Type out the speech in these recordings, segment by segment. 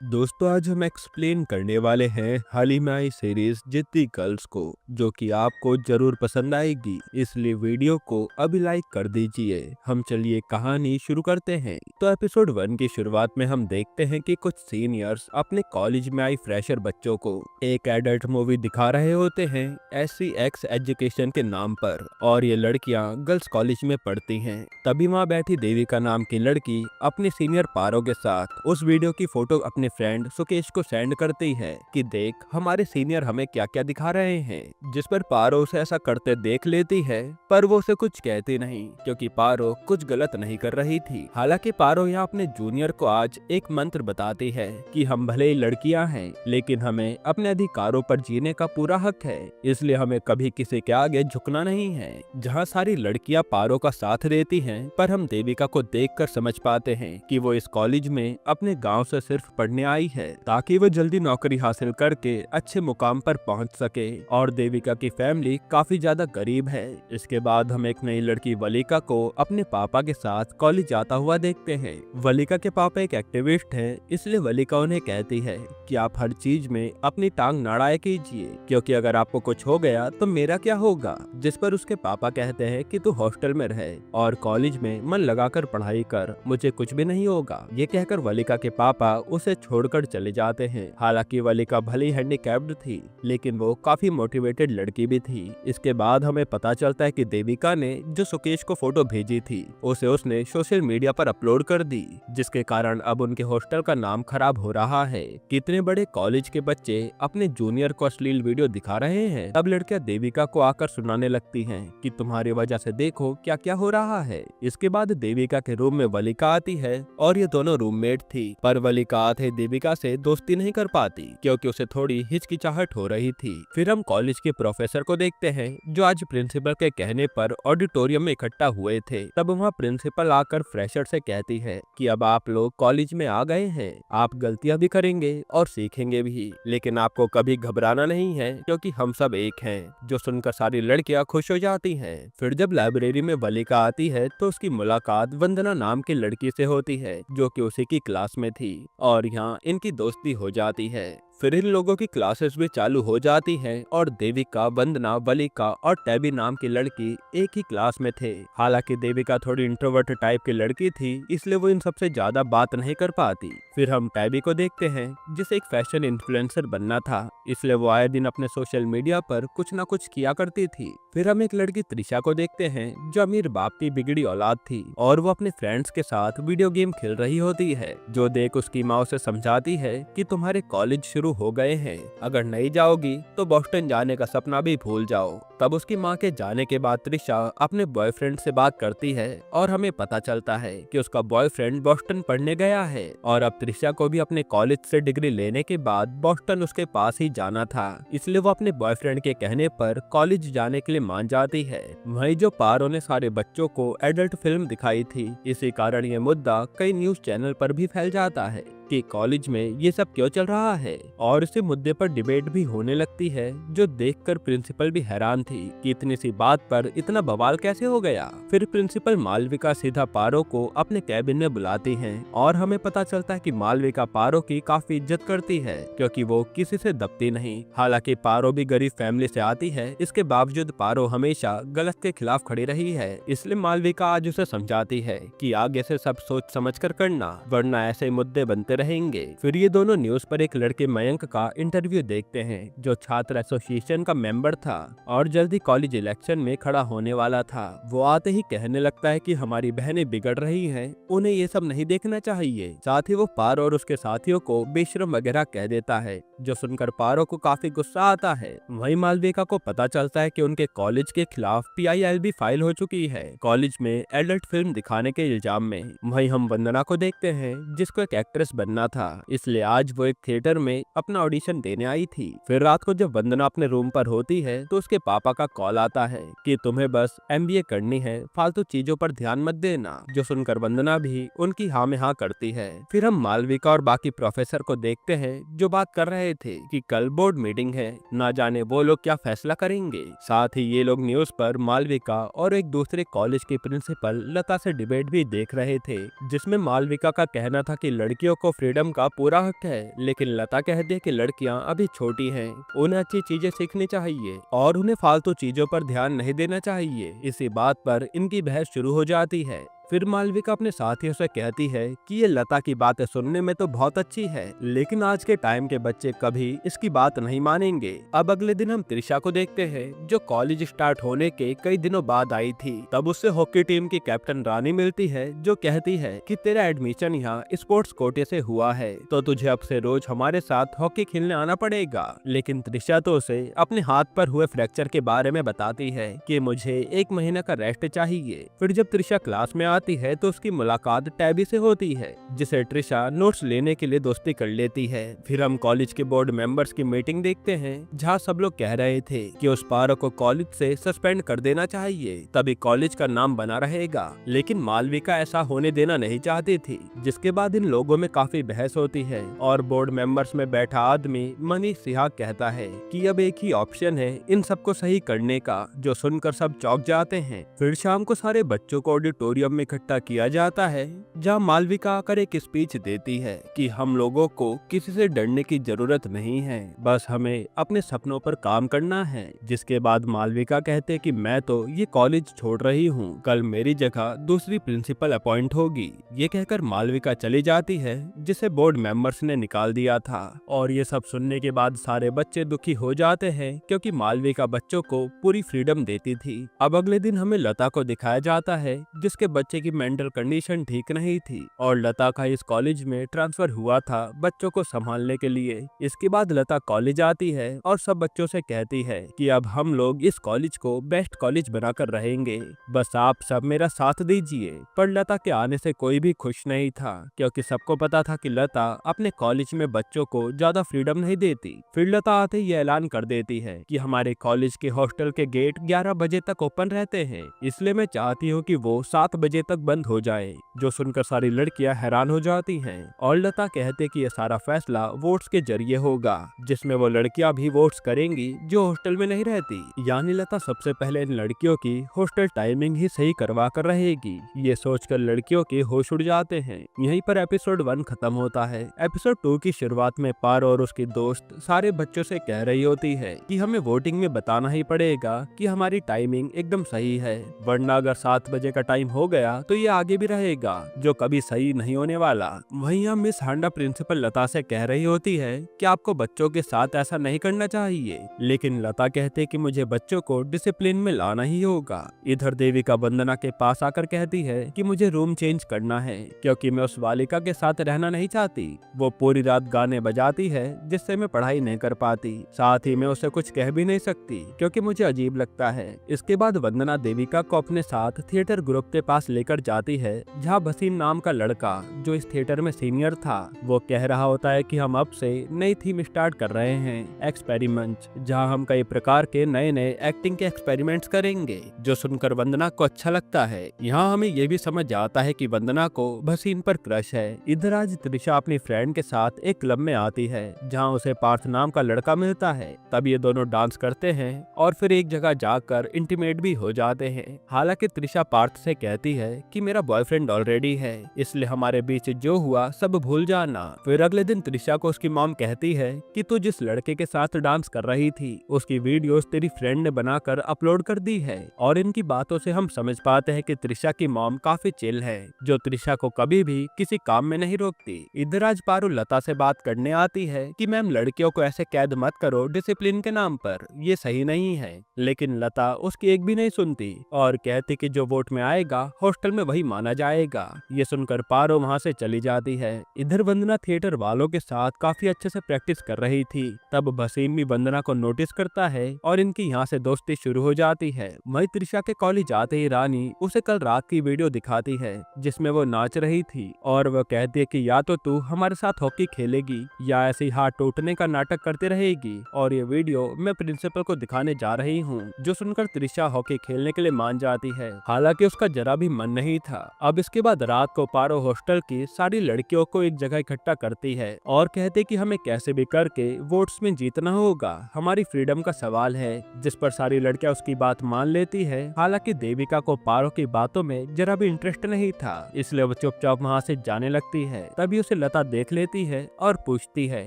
दोस्तों आज हम एक्सप्लेन करने वाले हैं हाल ही में आई सीरीज जिद्दी गर्ल्स को, जो कि आपको जरूर पसंद आएगी। इसलिए वीडियो को अभी लाइक कर दीजिए। हम चलिए कहानी शुरू करते हैं। तो एपिसोड 1 की शुरुआत में हम देखते हैं कि कुछ सीनियर्स अपने कॉलेज में आई फ्रेशर बच्चों को एक एडल्ट मूवी दिखा रहे होते हैं SCX एजुकेशन के नाम पर, और ये लड़कियां गर्ल्स कॉलेज में पढ़ती हैं। तभी वहाँ बैठी देविका नाम की लड़की अपने सीनियर पारो के साथ उस वीडियो की फोटो अपने फ्रेंड सुकेश को सेंड करती है कि देख हमारे सीनियर हमें क्या क्या दिखा रहे हैं, जिस पर पारो उसे ऐसा करते देख लेती है, पर वो उसे कुछ कहती नहीं क्योंकि पारो कुछ गलत नहीं कर रही थी। हालांकि पारो यहाँ अपने जूनियर को आज एक मंत्र बताती है कि हम भले ही लड़कियां हैं लेकिन हमें अपने अधिकारों पर जीने का पूरा हक है, इसलिए हमें कभी किसी के आगे झुकना नहीं है। जहाँ सारी लड़कियां पारो का साथ देती हैं, पर हम देविका को देखकर समझ पाते हैं कि वो इस कॉलेज में अपने गांव से सिर्फ पढ़ने आई है ताकि वो जल्दी नौकरी हासिल करके अच्छे मुकाम पर पहुंच सके। और देविका की फैमिली काफी ज्यादा गरीब है। इसके बाद हम एक नई लड़की वलिका को अपने पापा के साथ कॉलेज जाता हुआ देखते हैं। वलिका के पापा एक एक्टिविस्ट हैं, इसलिए वलिका उन्हें कहती है कि आप हर चीज में अपनी टांग ना अड़ाया कीजिए, क्योंकि अगर आपको कुछ हो गया तो मेरा क्या होगा। जिस पर उसके पापा कहते हैं कि तू हॉस्टल में रहे और कॉलेज में मन लगाकर पढ़ाई कर, मुझे कुछ भी नहीं होगा। ये कहकर वलिका के पापा उसे छोड़कर चले जाते हैं। हालांकि वलिका भले हैंडीकैप्ड थी लेकिन वो काफी मोटिवेटेड लड़की भी थी। इसके बाद हमें पता चलता है कि देविका ने जो सुकेश को फोटो भेजी थी उसे उसने सोशल मीडिया पर अपलोड कर दी, जिसके कारण अब उनके हॉस्टल का नाम खराब हो रहा है। कितने बड़े कॉलेज के बच्चे अपने जूनियर को अश्लील वीडियो दिखा रहे हैं। तब लड़कियां देविका को आकर सुनाने लगती हैं कि तुम्हारी वजह से देखो क्या क्या हो रहा है। इसके बाद देविका के रूम में वलिका आती है और ये दोनों रूममेट थी, पर वलिका आते देविका से दोस्ती नहीं कर पाती क्योंकि उसे थोड़ी हिचकिचाहट हो रही थी। फिर हम कॉलेज के प्रोफेसर को देखते हैं जो आज प्रिंसिपल के कहने पर ऑडिटोरियम में इकट्ठा हुए थे। तब वहाँ प्रिंसिपल आकर फ्रेशर से कहती है कि अब आप लोग कॉलेज में आ गए हैं, आप गलतियां भी करेंगे और सीखेंगे भी, लेकिन आपको कभी घबराना नहीं है क्योंकि हम सब एक हैं। जो सुनकर सारी लड़कियां खुश हो जाती हैं। फिर जब लाइब्रेरी में वलिका आती है तो उसकी मुलाकात वंदना नाम की लड़की से होती है जो कि उसी की क्लास में थी, और यहाँ इनकी दोस्ती हो जाती है। फिर इन लोगों की क्लासेस भी चालू हो जाती हैं और देविका, वंदना, वलिका और टैबी नाम की लड़की एक ही क्लास में थे। हालांकि देविका थोड़ी इंट्रोवर्ट टाइप की लड़की थी, इसलिए वो इन सबसे ज्यादा बात नहीं कर पाती। फिर हम टैबी को देखते हैं जिसे एक फैशन इन्फ्लुएंसर बनना था, इसलिए वो आए दिन अपने सोशल मीडिया पर कुछ न कुछ किया करती थी। फिर हम एक लड़की त्रिशा को देखते हैं जो अमीर बाप की बिगड़ी औलाद थी और वो अपने फ्रेंड्स के साथ वीडियो गेम खेल रही होती है, जो देख उसकी माँ उसे समझाती है कि तुम्हारे कॉलेज शुरू हो गए हैं, अगर नहीं जाओगी तो बोस्टन जाने का सपना भी भूल जाओ। तब उसकी माँ के जाने के बाद त्रिशा अपने बॉयफ्रेंड से बात करती है और हमें पता चलता है कि उसका बॉयफ्रेंड बोस्टन पढ़ने गया है, और अब त्रिशा को भी अपने कॉलेज से डिग्री लेने के बाद बोस्टन उसके पास ही जाना था, इसलिए वो अपने बॉयफ्रेंड के कहने पर कॉलेज जाने के लिए मान जाती है। वहीं जो पारो ने सारे बच्चों को एडल्ट फिल्म दिखाई थी, इसी कारण ये मुद्दा कई न्यूज चैनल पर भी फैल जाता है कि कॉलेज में ये सब क्यों चल रहा है, और इसी मुद्दे पर डिबेट भी होने लगती है, जो देखकर प्रिंसिपल भी हैरान थी कि इतनी सी बात पर इतना बवाल कैसे हो गया। फिर प्रिंसिपल मालविका सीधा पारो को अपने कैबिन में बुलाती हैं और हमें पता चलता है कि मालविका पारो की काफी इज्जत करती है क्योंकि वो किसी से दबती नहीं। हालांकि पारो भी गरीब फैमिली से आती है, इसके बावजूद पारो हमेशा गलत के खिलाफ खड़ी रही है, इसलिए मालविका आज उसे समझाती है कि आगे से सब सोच समझ कर करना, वरना ऐसे मुद्दे बनते रहेंगे। फिर ये दोनों न्यूज पर एक लड़के मयंक का इंटरव्यू देखते हैं जो छात्र एसोसिएशन का मेंबर था और जल्दी कॉलेज इलेक्शन में खड़ा होने वाला था। वो आते ही कहने लगता है कि हमारी बहनें बिगड़ रही हैं, उन्हें ये सब नहीं देखना चाहिए। साथ ही वो पारो और उसके साथियों को बेशरम वगैरह कह देता है, जो सुनकर पारो को काफी गुस्सा आता है। वहीं मालविका को पता चलता है कि उनके कॉलेज के खिलाफ PIL भी फाइल हो चुकी है कॉलेज में एडल्ट फिल्म दिखाने के इल्जाम में। वहीं हम वंदना को देखते हैं जिसको एक एक्ट्रेस बनना था, इसलिए आज वो एक थिएटर में अपना ऑडिशन देने आई थी। फिर रात को जब वंदना अपने रूम पर होती है तो उसके पापा का कॉल आता है कि तुम्हें बस MBA करनी है, फालतू चीजों पर ध्यान मत देना, जो सुनकर वंदना भी उनकी हाँ में हाँ करती है। फिर हम मालविका और बाकी प्रोफेसर को देखते हैं जो बात कर रहे थे कि कल बोर्ड मीटिंग है, ना जाने वो लोग क्या फैसला करेंगे। साथ ही ये लोग न्यूज पर मालविका और एक दूसरे कॉलेज की प्रिंसिपल लता से डिबेट भी देख रहे थे, जिसमें मालविका का कहना था कि लड़कियों को फ्रीडम का पूरा हक है, लेकिन लता कहती है कि लड़कियां अभी छोटी हैं, उन्हें अच्छी चीजें सीखनी चाहिए और उन्हें फालतू चीजों पर ध्यान नहीं देना चाहिए। इसी बात पर इनकी बहस शुरू हो जाती है। फिर मालविका अपने साथियों से कहती है कि ये लता की बातें सुनने में तो बहुत अच्छी है, लेकिन आज के टाइम के बच्चे कभी इसकी बात नहीं मानेंगे। अब अगले दिन हम त्रिशा को देखते हैं, जो कॉलेज स्टार्ट होने के कई दिनों बाद आई थी। तब उससे हॉकी टीम की कैप्टन रानी मिलती है, जो कहती है कि तेरा एडमिशन यहाँ स्पोर्ट्स कोटे से हुआ है, तो तुझे अब से रोज हमारे साथ हॉकी खेलने आना पड़ेगा। लेकिन त्रिशा तो उसे अपने हाथ पर हुए फ्रैक्चर के बारे में बताती है कि मुझे 1 महीने का रेस्ट चाहिए। फिर जब त्रिशा क्लास में आती है तो उसकी मुलाकात टैबी से होती है, जिसे त्रिशा नोट्स लेने के लिए दोस्ती कर लेती है। फिर हम कॉलेज के बोर्ड मेंबर्स की मीटिंग देखते हैं, जहां सब लोग कह रहे थे कि उस पारो को कॉलेज से सस्पेंड कर देना चाहिए, तभी कॉलेज का नाम बना रहेगा। लेकिन मालविका ऐसा होने देना नहीं चाहती थी, जिसके बाद इन लोगों में काफी बहस होती है और बोर्ड मेंबर्स में बैठा आदमी मनीष सिहा कहता है कि अब एक ही ऑप्शन है इन सबको सही करने का, जो सुनकर सब चौंक जाते हैं। फिर शाम को सारे बच्चों को ऑडिटोरियम में इकट्ठा किया जाता है, जहां मालविका आकर एक स्पीच देती है कि हम लोगों को किसी से डरने की जरूरत नहीं है, बस हमें अपने सपनों पर काम करना है। जिसके बाद मालविका कहते कि मैं तो ये कॉलेज छोड़ रही हूँ, कल मेरी जगह दूसरी प्रिंसिपल अपॉइंट होगी। ये कहकर मालविका चली जाती है, जिसे बोर्ड मेंबर्स ने निकाल दिया था। और ये सब सुनने के बाद सारे बच्चे दुखी हो जाते हैं, क्योंकि मालविका बच्चों को पूरी फ्रीडम देती थी। अब अगले दिन हमें लता को दिखाया जाता है, जिसके बच्चे की मेंटल कंडीशन ठीक नहीं थी और लता का इस कॉलेज में ट्रांसफर हुआ था बच्चों को संभालने के लिए। इसके बाद लता कॉलेज आती है और सब बच्चों से कहती है कि अब हम लोग इस कॉलेज को बेस्ट कॉलेज बनाकर रहेंगे, बस आप सब मेरा साथ दीजिए। पर लता के आने से कोई भी खुश नहीं था, क्योंकि सबको पता था कि लता अपने कॉलेज में बच्चों को ज्यादा फ्रीडम नहीं देती। फिर लता आते ही ऐलान कर देती है कि हमारे कॉलेज के हॉस्टल के गेट 11 बजे तक ओपन रहते हैं, इसलिए मैं चाहती हूँ कि वो 7 बजे तक बंद हो जाए। जो सुनकर सारी लड़कियां हैरान हो जाती हैं और लता कहते कि ये सारा फैसला वोट्स के जरिए होगा, जिसमें वो लड़कियां भी वोट्स करेंगी जो हॉस्टल में नहीं रहती। यानी लता सबसे पहले इन लड़कियों की हॉस्टल टाइमिंग ही सही करवा कर रहेगी। ये सोचकर लड़कियों के होश उड़ जाते हैं। यहीं पर एपिसोड 1 खत्म होता है। एपिसोड 2 की शुरुआत में पारो और उसकी दोस्त सारे बच्चों से कह रही होती है कि हमें वोटिंग में बताना ही पड़ेगा कि हमारी टाइमिंग एकदम सही है, वरना अगर 7 बजे का टाइम हो गया तो ये आगे भी रहेगा, जो कभी सही नहीं होने वाला। वहीं हम मिस हांडा प्रिंसिपल लता से कह रही होती है कि आपको बच्चों के साथ ऐसा नहीं करना चाहिए, लेकिन लता कहते कि मुझे बच्चों को डिसिप्लिन में लाना ही होगा। इधर देविका वंदना के पास आकर कहती है कि मुझे रूम चेंज करना है, क्योंकि मैं उस बालिका के साथ रहना नहीं चाहती। वो पूरी रात गाने बजाती है, जिससे मैं पढ़ाई नहीं कर पाती। साथ ही मैं उसे कुछ कह भी नहीं सकती, क्योंकि मुझे अजीब लगता है। इसके बाद वंदना देविका को अपने साथ थिएटर ग्रुप के पास लेकर जाती है, जहाँ भसीन नाम का लड़का, जो इस थिएटर में सीनियर था, वो कह रहा होता है कि हम अब से नई थीम स्टार्ट कर रहे हैं, एक्सपेरिमेंट, जहाँ हम कई प्रकार के नए नए एक्टिंग के एक्सपेरिमेंट्स करेंगे। जो सुनकर वंदना को अच्छा लगता है। यहाँ हमें ये भी समझ आता है कि वंदना को भसीन पर क्रश है। इधर आज त्रिशा अपनी फ्रेंड के साथ एक क्लब में आती है, जहाँ उसे पार्थ नाम का लड़का मिलता है। तब ये दोनों डांस करते हैं और फिर एक जगह जाकर इंटीमेट भी हो जाते हैं। हालांकि त्रिशा पार्थ से कहती है कि मेरा बॉयफ्रेंड ऑलरेडी है, इसलिए हमारे बीच जो हुआ सब भूल जाना। फिर अगले दिन त्रिशा को उसकी मॉम कहती है कि तू जिस लड़के के साथ डांस कर रही थी, उसकी वीडियोस तेरी फ्रेंड ने बनाकर अपलोड कर दी है। और इनकी बातों से हम समझ पाते हैं कि त्रिशा की मॉम काफी चिल है, जो त्रिशा को कभी भी किसी काम में नहीं रोकती। इधर आज पारू लता से बात करने आती है कि मैम लड़कियों को ऐसे कैद मत करो डिसिप्लिन के नाम पर, ये सही नहीं है। लेकिन लता उसकी एक भी नहीं सुनती और कहती कि जो वोट में आएगा हॉस्टल में वही माना जाएगा। ये सुनकर पारो वहाँ से चली जाती है। इधर वंदना थिएटर वालों के साथ काफी अच्छे से प्रैक्टिस कर रही थी। तब भसीन भी वंदना को नोटिस करता है और इनकी यहाँ से दोस्ती शुरू हो जाती है। वहीं त्रिशा के कॉलेज आते ही रानी उसे कल रात की वीडियो दिखाती है, जिसमें वो नाच रही थी और वो कहती है कि या तो तू हमारे साथ हॉकी खेलेगी या ऐसे ही हाथ टूटने का नाटक करती रहेगी, और ये वीडियो मैं प्रिंसिपल को दिखाने जा रही हूँ। जो सुनकर त्रिशा हॉकी खेलने के लिए मान जाती है। हालांकि उसका जरा भी मन मन नहीं था। अब इसके बाद रात को पारो हॉस्टल की सारी लड़कियों को एक जगह इकट्ठा करती है और कहते कि हमें कैसे भी करके वोट्स में जीतना होगा, हमारी फ्रीडम का सवाल है। जिस पर सारी लड़कियां उसकी बात मान लेती है। हालांकि देविका को पारो की बातों में जरा भी इंटरेस्ट नहीं था, इसलिए वो चुपचाप वहाँ से जाने लगती है। तभी उसे लता देख लेती है और पूछती है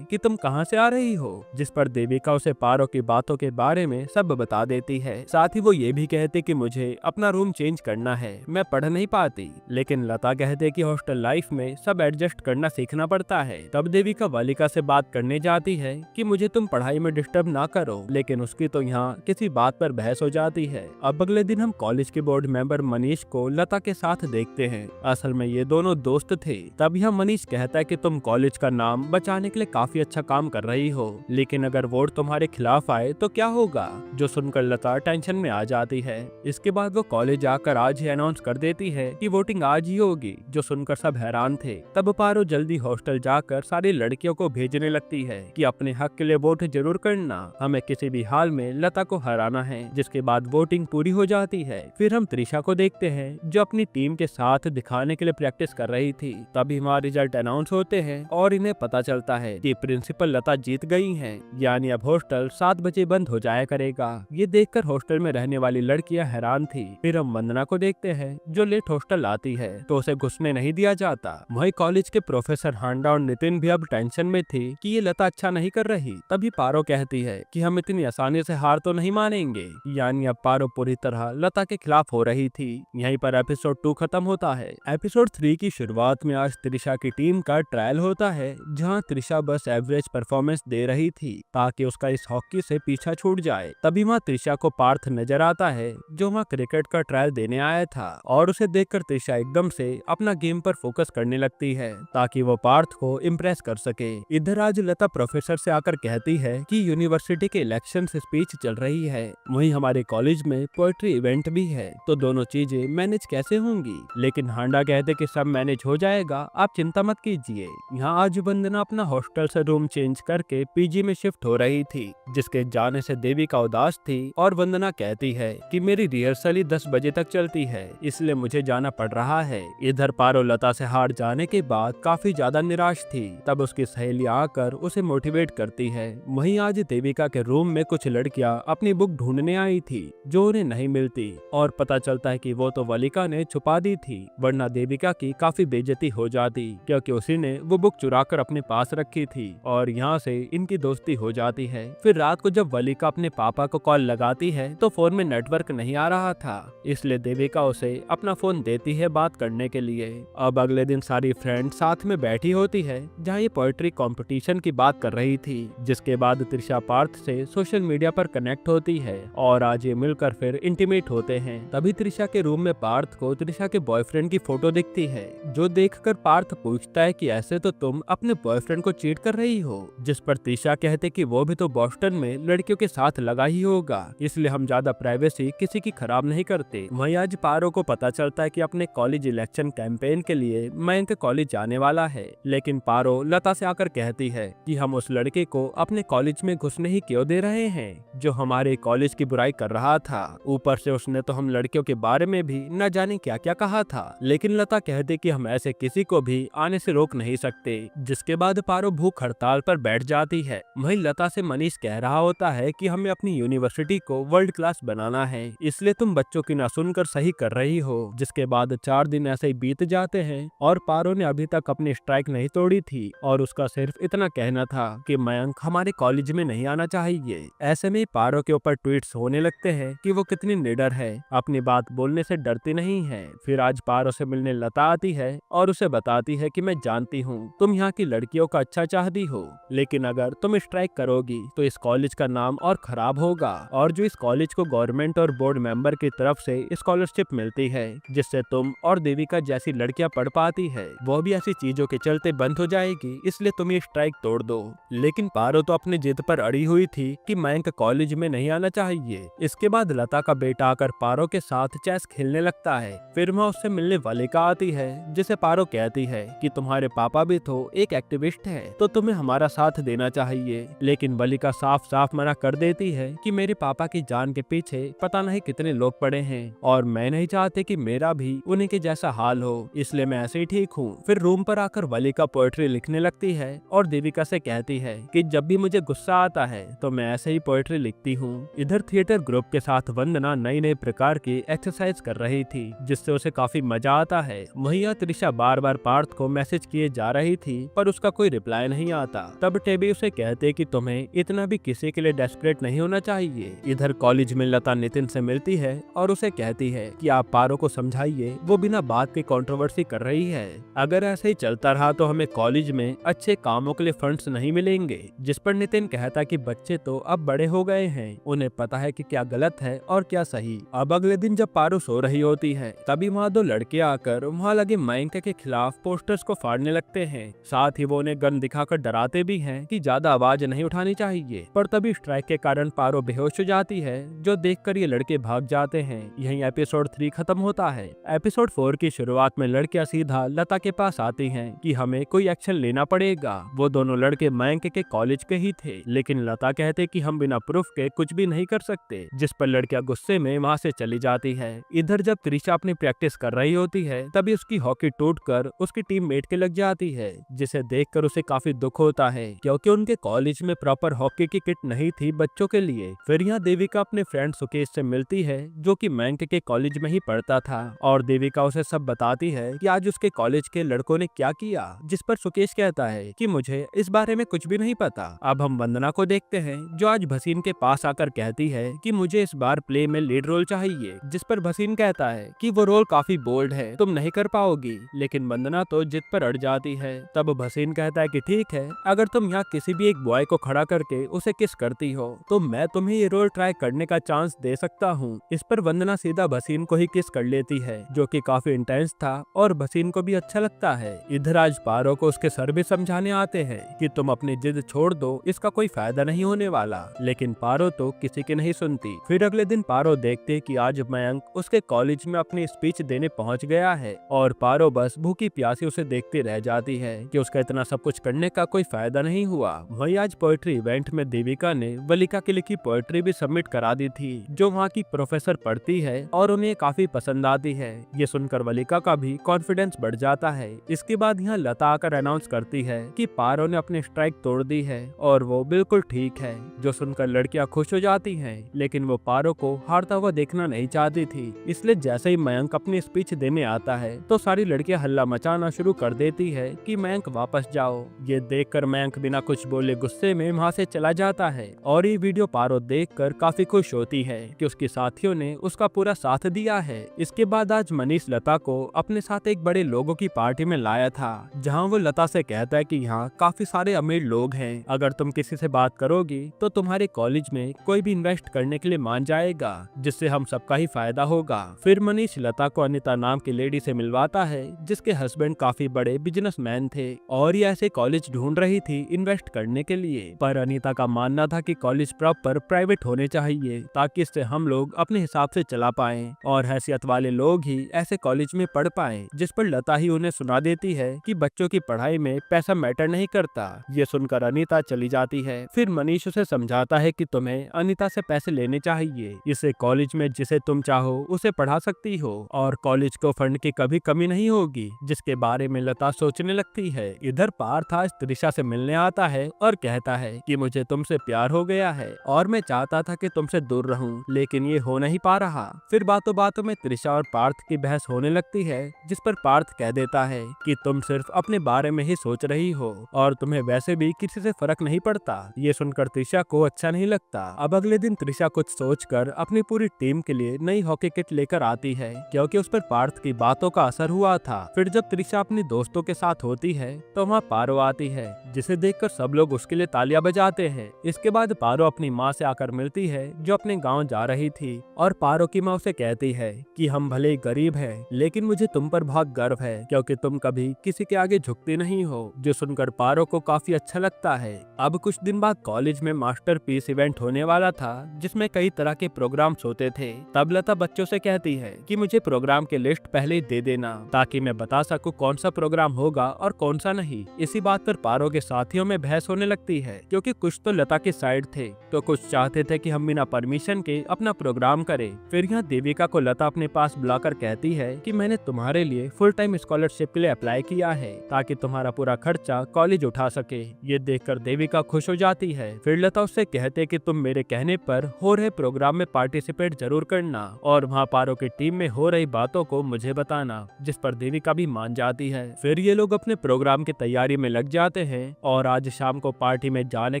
कि तुम कहाँ से आ रही हो, जिस पर देविका उसे पारो की बातों के बारे में सब बता देती है। साथ ही वो ये भी कहती कि मुझे अपना रूम चेंज करना है, मैं पढ़ नहीं पाती। लेकिन लता कहते कि हॉस्टल लाइफ में सब एडजस्ट करना सीखना पड़ता है। तब देविका वालिका से बात करने जाती है कि मुझे तुम पढ़ाई में डिस्टर्ब ना करो, लेकिन उसकी तो यहाँ किसी बात पर बहस हो जाती है। अब अगले दिन हम कॉलेज के बोर्ड मेंबर मनीष को लता के साथ देखते हैं। असल में ये दोनों दोस्त थे। तब यह मनीष कहता है कि तुम कॉलेज का नाम बचाने के लिए काफी अच्छा काम कर रही हो, लेकिन अगर वोट तुम्हारे खिलाफ आए तो क्या होगा, जो सुनकर लता टेंशन में आ जाती है। इसके बाद वो कॉलेज आकर आज ही अनाउंस कर देती है कि वोटिंग आज ही होगी, जो सुनकर सब हैरान थे। तब पारो जल्दी हॉस्टल जाकर सारी लड़कियों को भेजने लगती है कि अपने हक के लिए वोट जरूर करना, हमें किसी भी हाल में लता को हराना है। जिसके बाद वोटिंग पूरी हो जाती है। फिर हम त्रिशा को देखते हैं जो अपनी टीम के साथ दिखाने के लिए प्रैक्टिस कर रही थी। तभी हमारे रिजल्ट अनाउंस होते हैं और इन्हें पता चलता है कि प्रिंसिपल लता जीत गई हैं, यानी अब हॉस्टल 7 बजे बंद हो जाया करेगा। ये देखकर हॉस्टल में रहने वाली लड़कियां हैरान थी। फिर हम वंदना को देखते हैं जो लेट हॉस्टल आती है तो उसे घुसने नहीं दिया जाता। वही कॉलेज के प्रोफेसर हांडा और नितिन भी अब टेंशन में थे कि ये लता अच्छा नहीं कर रही। तभी पारो कहती है कि हम इतनी आसानी से हार तो नहीं मानेंगे, यानी अब पारो पूरी तरह लता के खिलाफ हो रही थी। यहीं पर एपिसोड 2 खत्म होता है। एपिसोड 3 की शुरुआत में आज त्रिशा की टीम का ट्रायल होता है, जहां त्रिशा बस एवरेज परफॉर्मेंस दे रही थी ताकि उसका इस हॉकी से पीछा छूट जाए। तभी वहाँ त्रिशा को पार्थ नजर आता है जो वहाँ क्रिकेट का ट्रायल देने आया था, और उसे देखकर त्रिशा एकदम से अपना गेम पर फोकस करने लगती है ताकि वो पार्थ को इम्प्रेस कर सके। इधर आज लता प्रोफेसर से आकर कहती है कि यूनिवर्सिटी के इलेक्शन से स्पीच चल रही है, वहीं हमारे कॉलेज में पोएट्री इवेंट भी है, तो दोनों चीजें मैनेज कैसे होंगी। लेकिन हांडा कहते कि सब मैनेज हो जाएगा, आप चिंता मत कीजिए। यहाँ आज वंदना अपना हॉस्टल से रूम चेंज करके पीजी में शिफ्ट हो रही थी, जिसके जाने से देविका उदास थी और वंदना कहती है कि मेरी रिहर्सल ही 10 बजे तक चलती है, इसलिए मुझे जाना पड़ रहा है। इधर पारो लता से हार जाने के बाद काफी ज्यादा निराश थी। तब उसकी सहेली आकर उसे मोटिवेट करती है। वहीं आज देविका के रूम में कुछ लड़कियां अपनी बुक ढूंढने आई थी जो उन्हें नहीं मिलती, और पता चलता है कि वो तो वलिका ने छुपा दी थी, वरना देविका की काफी बेइज्जती हो जाती, क्योंकि उसी ने वो बुक चुराकर अपने पास रखी थी। और यहाँ से इनकी दोस्ती हो जाती है। फिर रात को जब वलिका अपने पापा को कॉल लगाती है तो फोन में नेटवर्क नहीं आ रहा था, इसलिए देविका उसे अपना फोन देती है बात करने के लिए। अब अगले दिन सारी फ्रेंड साथ में बैठी होती है जहाँ ये पोएट्री कंपटीशन की बात कर रही थी। जिसके बाद त्रिशा पार्थ से सोशल मीडिया पर कनेक्ट होती है और आज ये मिलकर फिर इंटीमेट होते हैं। तभी त्रिशा के रूम में पार्थ को त्रिशा के बॉयफ्रेंड की फोटो दिखती है, जो देखकर पार्थ पूछता है कि ऐसे तो तुम अपने बॉयफ्रेंड को चीट कर रही हो। जिस पर त्रिशा कहते कि वो भी तो बोस्टन में लड़कियों के साथ लगा ही होगा, इसलिए हम ज्यादा प्राइवेसी किसी की खराब नहीं करते। वहीं आज पारो को पता चलता है कि अपने कॉलेज इलेक्शन कैंपेन के लिए मयंक कॉलेज जाने वाला है, लेकिन पारो लता से आकर कहती है कि हम उस लड़के को अपने कॉलेज में घुसने ही क्यों दे रहे हैं जो हमारे कॉलेज की बुराई कर रहा था। ऊपर से उसने तो हम लड़कियों के बारे में भी न जाने क्या क्या कहा था। लेकिन लता कहती कि हम ऐसे किसी को भी आने से रोक नहीं सकते। जिसके बाद पारो भूख हड़ताल पर बैठ जाती है। वहीं लता से मनीष कह रहा होता है कि हमें अपनी यूनिवर्सिटी को वर्ल्ड क्लास बनाना है, इसलिए तुम बच्चों की ना सुनकर सही कर रही हो। जिसके बाद 4 दिन ऐसे ही बीत जाते हैं और पारो ने अभी तक अपनी स्ट्राइक नहीं तोड़ी थी और उसका सिर्फ इतना कहना था कि मयंक हमारे कॉलेज में नहीं आना चाहिए। ऐसे में पारो के ऊपर ट्वीट्स होने लगते हैं कि वो कितनी निडर है, अपनी बात बोलने से डरती नहीं है। फिर आज पारो से मिलने लता आती है और उसे बताती है कि मैं जानती हूँ तुम यहाँ की लड़कियों का अच्छा चाहती हो, लेकिन अगर तुम स्ट्राइक करोगी तो इस कॉलेज का नाम और खराब होगा। और जो इस कॉलेज को गवर्नमेंट और बोर्ड मेंबर की तरफ से स्कॉलरशिप मिलती है, जिससे तुम और देविका जैसी लड़कियां पढ़ पाती है, वो भी ऐसी चीजों के चलते बंद हो जाएगी, इसलिए तुम ये स्ट्राइक तोड़ दो। लेकिन पारो तो अपनी जिद पर अड़ी हुई थी कि मयंक कॉलेज में नहीं आना चाहिए। इसके बाद लता का बेटा आकर पारो के साथ चेस खेलने लगता है। फिर वहाँ उससे मिलने वलिका आती है, जिसे पारो कहती है कि तुम्हारे पापा भी तो एक एक्टिविस्ट है, तो तुम्हें हमारा साथ देना चाहिए। लेकिन वलिका साफ साफ मना कर देती है कि मेरे पापा की जान के पीछे पता नहीं कितने लोग पड़े हैं और मैं नहीं चाहती कि मेरा भी उन्हीं के जैसा हाल हो, इसलिए मैं ऐसे ही ठीक हूँ। फिर रूम पर आकर वलिका पोएट्री लिखने लगती है और देविका से कहती है कि जब भी मुझे गुस्सा आता है तो मैं ऐसे ही पोएट्री लिखती हूँ। इधर थिएटर ग्रुप के साथ वंदना नई नई प्रकार की एक्सरसाइज कर रही थी, जिससे उसे काफी मजा आता है। वहीं त्रिशा बार बार पार्थ को मैसेज किए जा रही थी पर उसका कोई रिप्लाई नहीं आता। तब टेबी उसे कहते कि तुम्हें इतना भी किसी के लिए डेस्परेट नहीं होना चाहिए। इधर कॉलेज में लता नितिन से मिलती है और उसे कहती है कि आप पारो को समझाइए, वो बिना बात के कंट्रोवर्सी कर रही है। अगर ऐसे ही चलता रहा तो हमें कॉलेज में अच्छे कामों के लिए फंड्स नहीं मिलेंगे। जिस पर नितिन कहता कि बच्चे तो अब बड़े हो गए हैं, उन्हें पता है कि क्या गलत है और क्या सही। अब अगले दिन जब पारो सो रही होती है तभी वहाँ दो लड़के आकर वहाँ लगे मयंक के खिलाफ पोस्टर्स को फाड़ने लगते हैं। साथ ही वो उन्हें गन दिखाकर डराते भी हैं कि ज्यादा आवाज नहीं उठानी चाहिए। पर तभी स्ट्राइक के कारण पारो बेहोश हो जाती है, जो देखकर ये लड़के भाग जाते हैं। यहीं एपिसोड 3 खत्म होता है। एपिसोड 4 की शुरुआत में लड़कियां सीधा लता के पास आती हैं कि हमें कोई एक्शन लेना पड़ेगा। वो दोनों लड़के मयंक के कॉलेज के ही थे, लेकिन लता कहते कि हम बिना प्रूफ के कुछ भी नहीं कर सकते, जिस पर लड़कियां गुस्से में वहाँ से चली जाती है। इधर जब त्रिशा अपनी प्रैक्टिस कर रही होती है तभी उसकी हॉकी टूटकर उसकी टीममेट के लग जाती है, जिसे देखकर उसे काफी दुख होता है क्योंकि उनके कॉलेज में प्रॉपर हॉकी की किट नहीं थी बच्चों के लिए। फिर यहाँ देविका अपने फ्रेंड सुकेश से मिलती है, जो कि मयंक के कॉलेज में ही पढ़ता था, और देविका उसे सब बताती है कि आज उसके कॉलेज के लड़कों ने क्या किया। जिस पर सुकेश कहता है कि मुझे इस बारे में कुछ भी नहीं पता। अब हम वंदना को देखते हैं, जो आज भसीन के पास आकर कहती है कि मुझे इस बार प्ले में लीड रोल चाहिए। जिस पर भसीन कहता है कि वो रोल काफी बोल्ड है, तुम नहीं कर पाओगी। लेकिन वंदना तो जिद पर अड़ जाती है। तब भसीन कहता है कि ठीक है, अगर तुम यहाँ किसी भी एक बॉय को खड़ा करके उसे किस करती हो तो मैं तुम्हें ये रोल ट्राई करने का चांस दे सकता हूँ। इस पर वंदना सीधा भसीन को ही किस कर लेती है, जो कि काफी इंटेंस था और भसीन को भी अच्छा लगता है। इधर आज पारो को उसके सर भी समझाने आते हैं कि तुम अपनी जिद छोड़ दो, इसका कोई फायदा नहीं होने वाला। लेकिन पारो तो किसी की नहीं सुनती। फिर अगले दिन पारो देखते कि आज मयंक उसके कॉलेज में अपनी स्पीच देने पहुंच गया है और पारो बस भूखी प्यासी उसे देखती रह जाती है कि उसका इतना सब कुछ करने का कोई फायदा नहीं हुआ। वहीं आज पोएट्री इवेंट में देविका ने वलिका की लिखी पोएट्री भी सबमिट करा दी थी, जो वहाँ की प्रोफेसर पढ़ती है और उन्हें काफी पसंद आती है। ये सुनकर वलिका का भी कॉन्फिडेंस बढ़ जाता है। इसके बाद यहाँ लता आकर अनाउंस करती है कि पारो ने अपनी स्ट्राइक तोड़ दी है और वो बिल्कुल ठीक है, जो सुनकर लड़कियां खुश हो जाती हैं। लेकिन वो पारो को हारता हुआ देखना नहीं चाहती थी, इसलिए जैसे ही मयंक अपनी स्पीच देने आता है तो सारी लड़कियां हल्ला मचाना शुरू कर देती है कि मयंक वापस जाओ। ये देखकर मयंक बिना कुछ बोले गुस्से में वहाँ से चला जाता है और ये वीडियो पारो देखकर काफी खुश होती है कि उसके साथियों ने उसका पूरा साथ दिया है। इसके बाद आज मनीष लता को अपने साथ एक बड़े लोगों की पार्टी में लाया था, जहाँ वो लता से कहता है कि यहाँ काफी सारे अमीर लोग हैं, अगर तुम किसी से बात करोगी तो तुम्हारे कॉलेज में कोई भी इन्वेस्ट करने के लिए मान जाएगा, जिससे हम सबका ही फायदा होगा। फिर मनीष लता को अनिता नाम की लेडी से मिलवाता है, जिसके हस्बैंड काफी बड़े बिजनेसमैन थे और ये ऐसे कॉलेज ढूंढ रही थी इन्वेस्ट करने के लिए। पर अनिता का मानना था कि कॉलेज प्रॉपर प्राइवेट होने चाहिए ताकि इससे हम लोग अपने हिसाब से चला पाएं और हैसियत वाले लोग ही ऐसे कॉलेज में पढ़ पाएं। जिस पर लता ही उन्हें सुना देती है कि बच्चों की पढ़ाई में पैसा मैटर नहीं करता। ये सुनकर अनिता चली जाती है। फिर मनीष उसे समझाता है कि तुम्हें अनिता से पैसे लेने चाहिए, इसे कॉलेज में जिसे तुम चाहो उसे पढ़ा सकती हो और कॉलेज को फंड की कभी कमी नहीं होगी, जिसके बारे में लता सोचने लगती है। इधर पार्थ आज त्रिशा से मिलने आता है और कहता है कि मुझे तुमसे प्यार हो गया है और मैं चाहता था कि तुमसे दूर रहूं, लेकिन ये हो नहीं पा रहा। फिर बातों बातों में त्रिशा और पार्थ की बहस होने लगती है, जिस पर पार्थ कह देता है कि तुम सिर्फ अपने बारे में ही सोच रही हो और तुम्हें वैसे भी किसी से फर्क नहीं पड़ता। ये सुनकर त्रिशा को अच्छा नहीं लगता। अब अगले दिन त्रिशा कुछ सोचकर अपनी पूरी टीम के लिए नई हॉकी किट लेकर आती है, क्योंकि उस पर पार्थ की बातों का असर हुआ था। फिर जब त्रिशा अपने दोस्तों के साथ होती है तो वहाँ पारो आती है, जिसे देखकर सब लोग उसके लिए तालियां बजाते हैं। इसके बाद पारो अपनी माँ से आकर मिलती है, जो अपने गाँव जा रही थी, और पारो की माँ उसे कहती है कि हम भले ही गरीब हैं, लेकिन मुझे तुम पर बहुत गर्व है क्योंकि तुम कभी किसी के आगे झुकती नहीं हो। जो सुनकर पारो को काफी अच्छा लगता है। अब कुछ दिन बाद कॉलेज में मास्टरपीस इवेंट होने वाला था, जिसमें कई तरह के प्रोग्राम्स होते थे। तब लता बच्चों से कहती है कि मुझे प्रोग्राम के लिस्ट पहले ही दे देना, ताकि मैं बता सकूं कौन सा प्रोग्राम होगा और कौन सा नहीं। इसी बात पर पारो के साथियों में बहस होने लगती है, क्योंकि कुछ तो लता के साइड थे तो कुछ चाहते थे कि हम बिना परमिशन के अपना प्रोग्राम करें। फिर यहाँ देविका को लता अपने पास बुलाकर कहती है कि मैंने तुम्हारे लिए फुल टाइम स्कॉलरशिप के लिए अप्लाई किया है ताकि तुम्हारा पूरा खर्चा कॉलेज उठा सके। ये देखकर देविका खुश हो जाती है। फिर लता उससे कहते कि तुम मेरे कहने पर हो रहे प्रोग्राम में पार्टिसिपेट जरूर करना और वहाँ पारो की टीम में हो रही बातों को मुझे बताना, जिस पर देविका भी मान जाती है। फिर ये लोग अपने प्रोग्राम की तैयारी में लग जाते हैं और आज शाम को पार्टी में जाने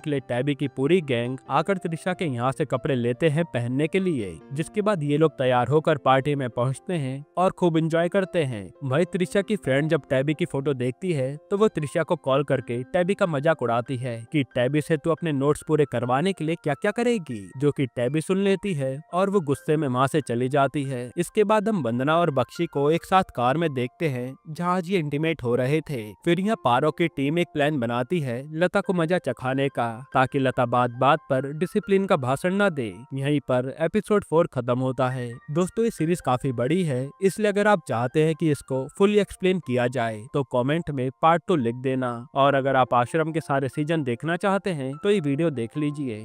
के लिए टैबी की पूरी गैंग आकर त्रिशा के यहाँ से कपड़े लेते हैं पहनने के लिए। जिसके बाद ये लोग तैयार होकर पार्टी में पहुँचते हैं और खूब एंजॉय करते हैं। वही त्रिशा की फ्रेंड जब टैबी की फोटो देखती है तो वो त्रिशा को कॉल करके टैबी का मजाक उड़ाती है कि टैबी से तू अपने नोट्स पूरे करवाने के लिए क्या क्या करेगी, जो कि टैबी सुन लेती है और वो गुस्से में वहाँ से चली जाती है। इसके बाद हम वंदना और बख्शी को एक साथ कार में देखते हैं जहाँ ये इंटीमेट हो रहे थे। फिर यहाँ पारो की टीम एक प्लान बनाती है लता को मजा चखाने का, ताकि लता बात बात पर डिसिप्लिन का भाषण न दे। यहीं पर एपिसोड 4 खत्म होता है। दोस्तों ये सीरीज काफी बड़ी है, इसलिए अगर आप चाहते हैं कि इसको फुली एक्सप्लेन किया जाए तो कमेंट में पार्ट 2 लिख देना। और अगर आप आश्रम के सारे सीजन देखना चाहते हैं तो ये वीडियो देख लीजिए।